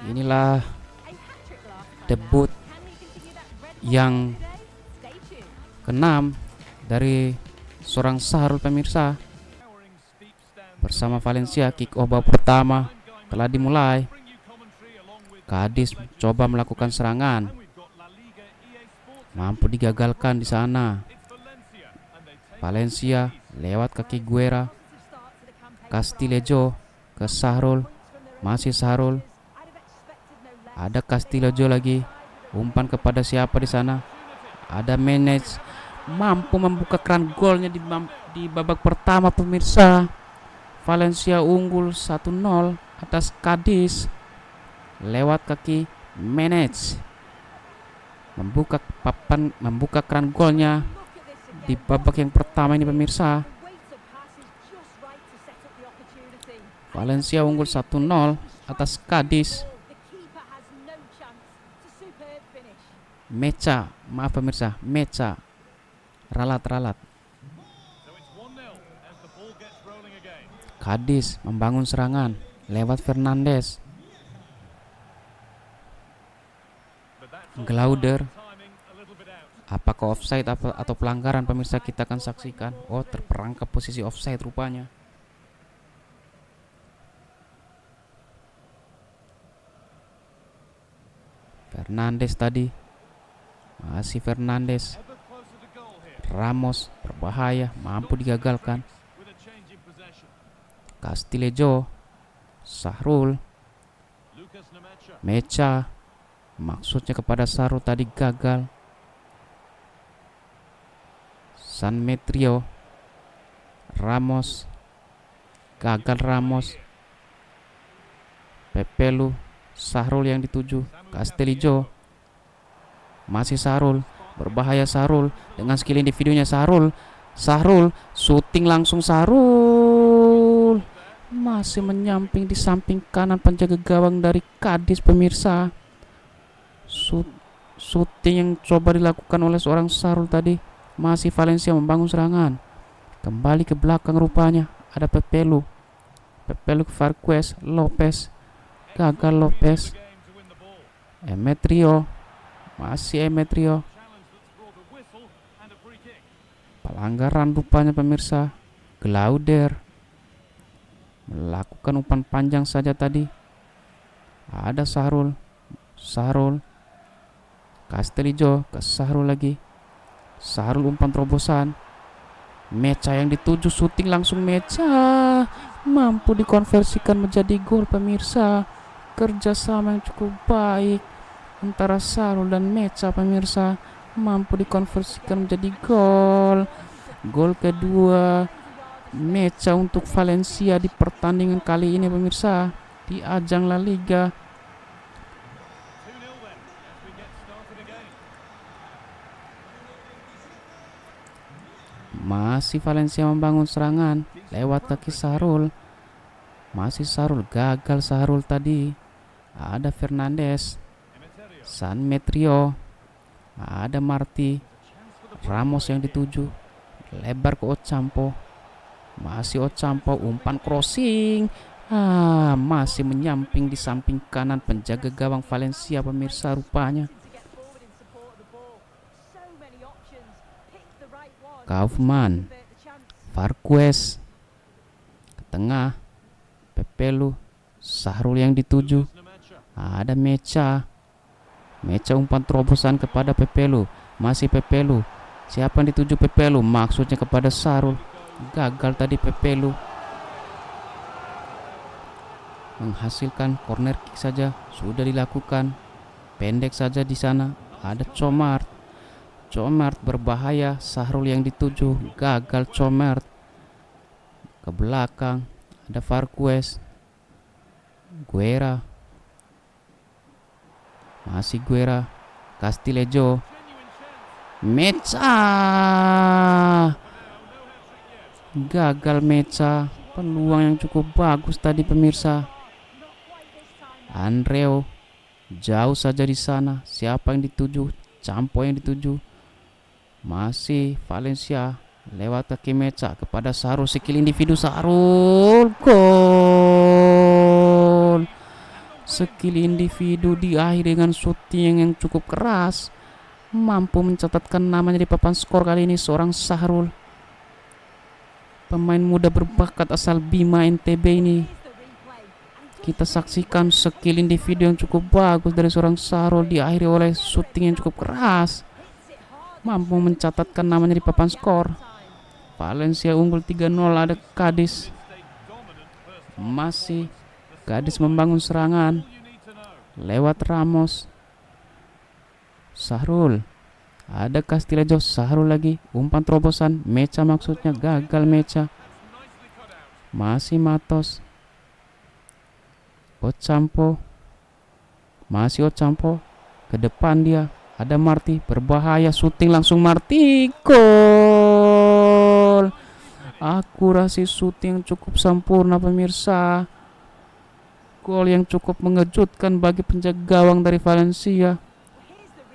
Inilah debut yang keenam dari seorang Sahrul pemirsa. Bersama Valencia, kick off babak pertama telah dimulai. Cadiz coba melakukan serangan, mampu digagalkan di sana. Valencia lewat kaki Guerra, Castillejo ke Sahrul, masih Sahrul. Ada Castillejo lagi, umpan kepada siapa di sana? Ada Menez, mampu membuka keran golnya di babak pertama pemirsa. Valencia unggul 1-0 atas Cadiz lewat kaki Menez, membuka keran golnya di babak yang pertama ini pemirsa. Valencia unggul 1-0 atas Cadiz. Mecha, maaf pemirsa, Mecha ralat. Cadiz membangun serangan lewat Fernandes. Glauder, apakah offside atau pelanggaran pemirsa, kita akan saksikan. Oh, terperangkap posisi offside rupanya. Fernandes tadi, masih Fernandes. Ramos berbahaya, mampu digagalkan. Castillejo, Sahrul, Mecha, maksudnya kepada Sahrul tadi gagal. San Metrio, Ramos, gagal Ramos. Pepelu, Sahrul yang dituju. Castillejo, masih Sahrul, berbahaya Sahrul dengan skill individunya. Sahrul, syuting langsung. Sahrul masih menyamping di samping kanan penjaga gawang dari Cadiz pemirsa. Syuting yang coba dilakukan oleh seorang Sahrul tadi. Masih Valencia membangun serangan, kembali ke belakang rupanya. Ada Pepelu ke Varquez, Lopez, gagal Lopez. Emetrio, masih Emetrio. Pelanggaran rupanya pemirsa. Glauder melakukan umpan panjang saja tadi. Ada Sahrul, Castillejo ke Sahrul lagi. Sahrul umpan terobosan. Mecha yang dituju, syuting langsung. Mecha mampu dikonversikan menjadi gol pemirsa. Kerjasama yang cukup baik antara Sahrul dan Mecha pemirsa, mampu dikonversikan menjadi gol. Gol kedua Mecha untuk Valencia di pertandingan kali ini pemirsa, di ajang La Liga. Masih Valencia membangun serangan lewat kaki Sahrul. Masih Sahrul, gagal Sahrul tadi. Ada Fernandes, San Metrio, ada Marti, Ramos yang dituju, lebar ke Ocampo. Masih Ocampo, umpan crossing, masih menyamping di samping kanan penjaga gawang Valencia pemirsa rupanya. Kaufman, Varquez ke tengah, Pepelu, Sahrul yang dituju. Ada Mecha umpan terobosan kepada Pepelu. Masih Pepelu, siapa yang dituju? Pepelu, maksudnya kepada Sahrul. Gagal tadi Pepelu. Menghasilkan corner kick saja sudah dilakukan. Pendek saja di sana. Ada Comart berbahaya. Sahrul yang dituju, gagal Comart. Ke belakang ada Varquez, Guerra, masih Guerra, Castillejo, Mecha, gagal Mecha. Peluang yang cukup bagus tadi pemirsa. Andreu jauh saja di sana. Siapa yang dituju? Campo yang dituju. Masih Valencia lewat kaki Mecha kepada Sahrul, skill individu Sahrul, gol. skill individu diakhiri dengan shooting yang cukup keras, mampu mencatatkan namanya di papan skor. Kali ini seorang Sahrul, pemain muda berbakat asal Bima NTB ini. Kita saksikan skill individu yang cukup bagus dari seorang Sahrul diakhiri oleh shooting yang cukup keras, mampu mencatatkan namanya di papan skor. Valencia unggul 3-0. Ada Cadiz, masih Cadiz membangun serangan lewat Ramos. Sahrul, ada Castillejo, Sahrul lagi, umpan terobosan, Mecha maksudnya, gagal Mecha. Masih Matos, Ocampo, masih Ocampo, ke depan dia, ada Marti, berbahaya, shooting langsung Marti, gol. Akurasi shooting cukup sempurna pemirsa. Gol yang cukup mengejutkan bagi penjaga gawang dari Valencia.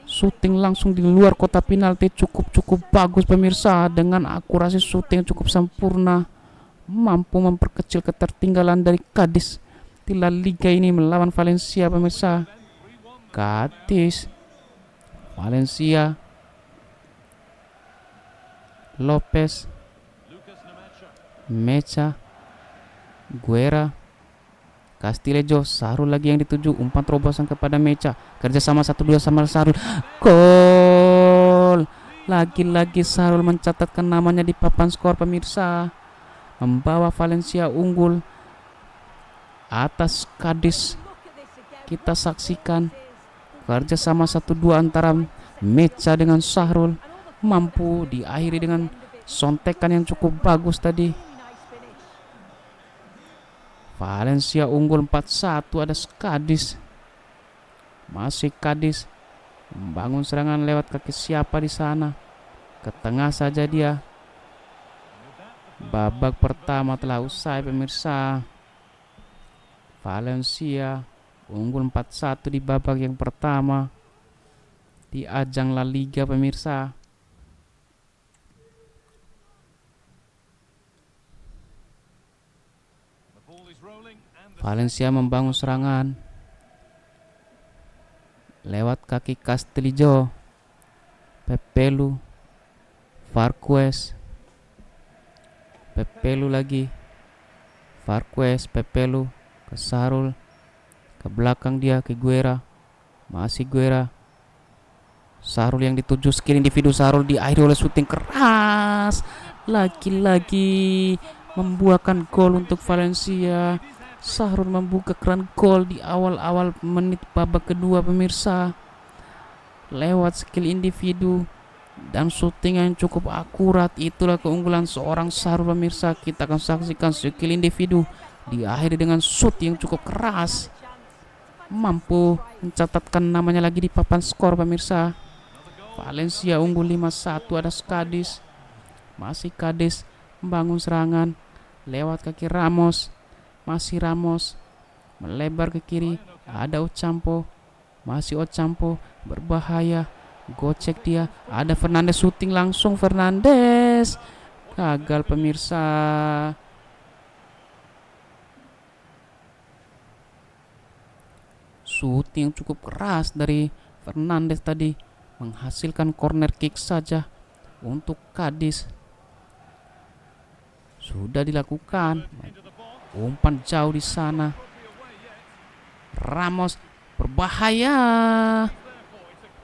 Shooting langsung di luar kotak penalti, cukup bagus pemirsa, dengan akurasi shooting cukup sempurna, mampu memperkecil ketertinggalan dari Cadiz di La Liga ini melawan Valencia pemirsa. Cadiz, Valencia, Lopez, Mecha, Guerra, Castillejo, Sahrul lagi yang dituju, umpan terobosan kepada Mecha, kerjasama 1-2 sama Sahrul, gol. Lagi-lagi Sahrul mencatatkan namanya di papan skor pemirsa, membawa Valencia unggul atas Cadiz. Kita saksikan kerjasama 1-2 antara Mecha dengan Sahrul, mampu diakhiri dengan sontekan yang cukup bagus tadi. Valencia unggul 4-1. Ada Cadiz, masih Cadiz membangun serangan lewat kaki siapa di sana, ke tengah saja dia. Babak pertama telah usai pemirsa. Valencia unggul 4-1 di babak yang pertama di ajang La Liga pemirsa. Valencia membangun serangan lewat kaki Castillejo, Pepelu, Varquez, Pepelu lagi, Varquez, Pepelu ke Sahrul, ke belakang dia ke Guerra, masih Guerra. Sahrul yang dituju, skill individu Sahrul diakhiri oleh shooting keras, lagi-lagi membuahkan gol untuk Valencia. Sahrul membuka keran gol di awal-awal menit babak kedua pemirsa, lewat skill individu dan shooting yang cukup akurat. Itulah keunggulan seorang Sahrul pemirsa. Kita akan saksikan skill individu diakhiri dengan shoot yang cukup keras, mampu mencatatkan namanya lagi di papan skor pemirsa. Valencia unggul 5-1. Ada Cadiz, masih Cadiz membangun serangan lewat kaki Ramos, masih Ramos melebar ke kiri, ada Ocampo, masih Ocampo, berbahaya, gocek dia, ada Fernandes, shooting langsung Fernandes, gagal pemirsa. Shooting cukup keras dari Fernandes tadi menghasilkan corner kick saja untuk Cadiz. Sudah dilakukan umpan jauh di sana. Ramos berbahaya.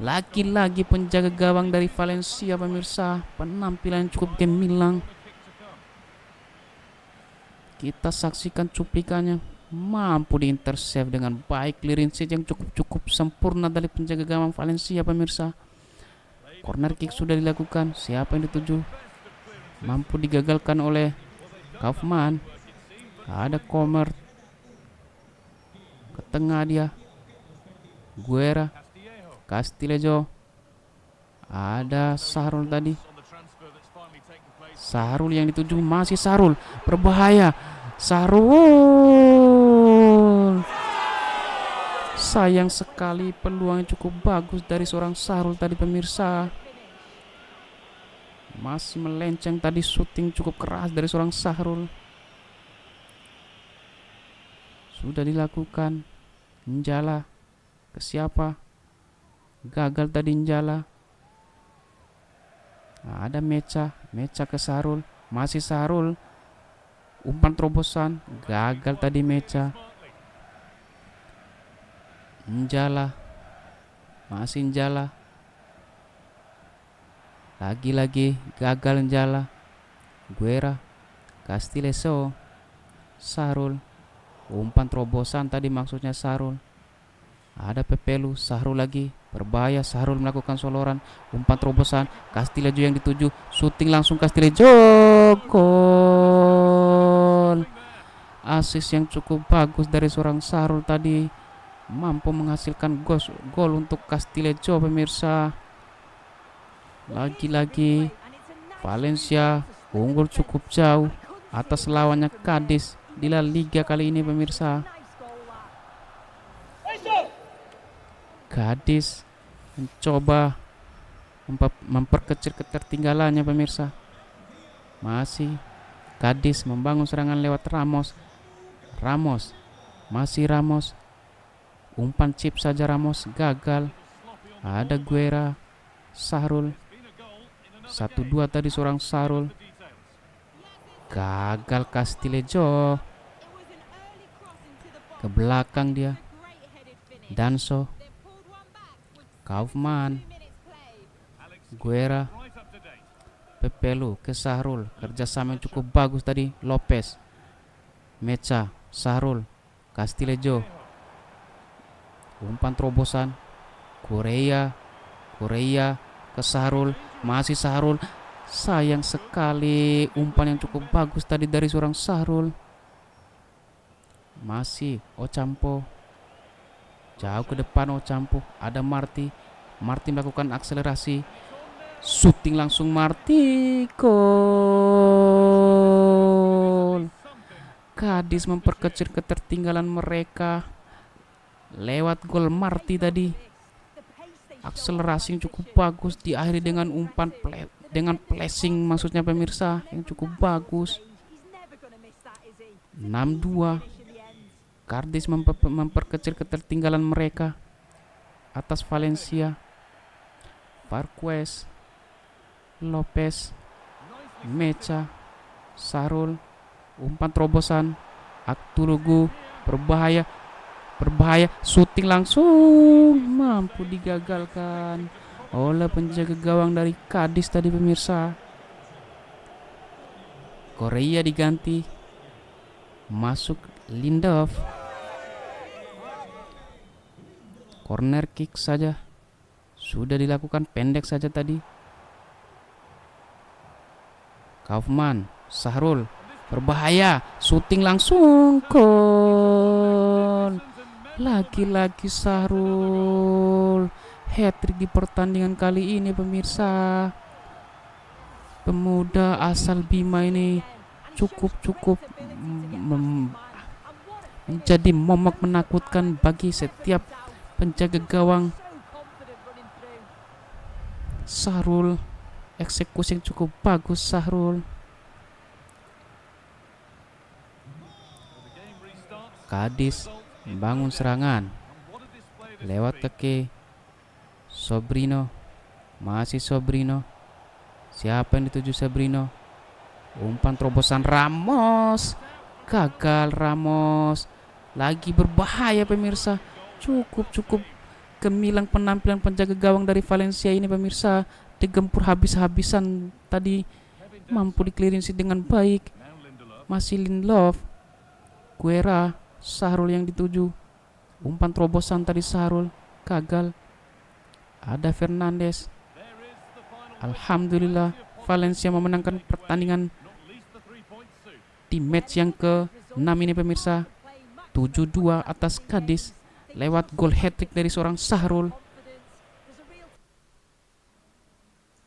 Lagi-lagi penjaga gawang dari Valencia pemirsa, penampilan cukup gemilang. Kita saksikan cuplikannya, mampu diintercept dengan baik, clearance yang cukup sempurna dari penjaga gawang Valencia pemirsa. Corner kick sudah dilakukan, siapa yang dituju? Mampu digagalkan oleh Kaufman. Ada Comer ke tengah dia, Guerra, Castillejo, ada Sahrul tadi. Sahrul yang dituju, masih Sahrul, berbahaya. Sahrul, sayang sekali peluang yang cukup bagus dari seorang Sahrul tadi pemirsa. Masih melenceng tadi, shooting cukup keras dari seorang Sahrul. Sudah dilakukan Njala ke siapa? Gagal tadi Njala. Nah, ada Mecha ke Sahrul, masih Sahrul. Umpan terobosan, gagal tadi Mecha. Njala, masih Njala. Lagi-lagi gagal Njala. Guerra, Castileso, Sahrul. Umpan terobosan tadi maksudnya Sahrul. Ada Pepelu, Sahrul lagi. Berbahaya, Sahrul melakukan soloran. Umpan terobosan, Castilejo yang dituju. Syuting langsung Castilejo. Gol. Asis yang cukup bagus dari seorang Sahrul tadi. Mampu menghasilkan gol untuk Castilejo pemirsa. Lagi-lagi Valencia unggul cukup jauh atas lawannya Cadiz di La Liga kali ini pemirsa. Cadiz mencoba memperkecil ketertinggalannya pemirsa. Masih Cadiz membangun serangan lewat Ramos, masih Ramos. Umpan chip saja Ramos gagal. Ada Guerra, Sahrul. 1-2 tadi seorang Sahrul. Gagal Castilejo. Ke belakang dia. Danso, Kaufman, Guerra, Pepelu ke Sahrul. Kerjasama yang cukup bagus tadi. Lopez, Mecha, Sahrul, Castilejo. Umpan terobosan, Korea ke Sahrul, masih Sahrul. Sayang sekali umpan yang cukup bagus tadi dari seorang Sahrul. Masih Ocampo, jauh ke depan Ocampo. Ada Marti melakukan akselerasi. Syuting langsung Marti. Gol. Cadiz memperkecil ketertinggalan mereka lewat gol Marti tadi. Akselerasi yang cukup bagus diakhiri dengan umpan dengan flashing maksudnya pemirsa yang cukup bagus. 6-2. Cadiz memperkecil ketertinggalan mereka atas Valencia. Marquez, Lopez, Mecha, Sahrul. Umpan terobosan, Aktulugu. Berbahaya, syuting langsung mampu digagalkan oleh penjaga gawang dari Cadiz tadi pemirsa. Korea diganti, masuk Lindelof. Corner kick saja sudah dilakukan, pendek saja tadi. Kaufman, Sahrul. Berbahaya, syuting langsung gol. Lagi-lagi Sahrul hat-trick di pertandingan kali ini pemirsa. Pemuda asal Bima ini cukup menjadi momok menakutkan bagi setiap penjaga gawang. Sahrul, eksekusi yang cukup bagus Sahrul. Cadiz membangun serangan lewat kaki Sobrino, masih Sobrino. Siapa yang dituju Sobrino? Umpan terobosan Ramos, gagal Ramos. Lagi berbahaya pemirsa. Cukup gemilang penampilan penjaga gawang dari Valencia ini pemirsa. Digempur habis-habisan tadi, mampu diklirinsi dengan baik. Masih Lindelof, Guerra, Sahrul yang dituju. Umpan terobosan tadi Sahrul gagal. Ada Fernandes. Alhamdulillah Valencia memenangkan pertandingan di match yang ke-6 ini pemirsa. 7-2 atas Cadiz lewat gol hat-trick dari seorang Sahrul.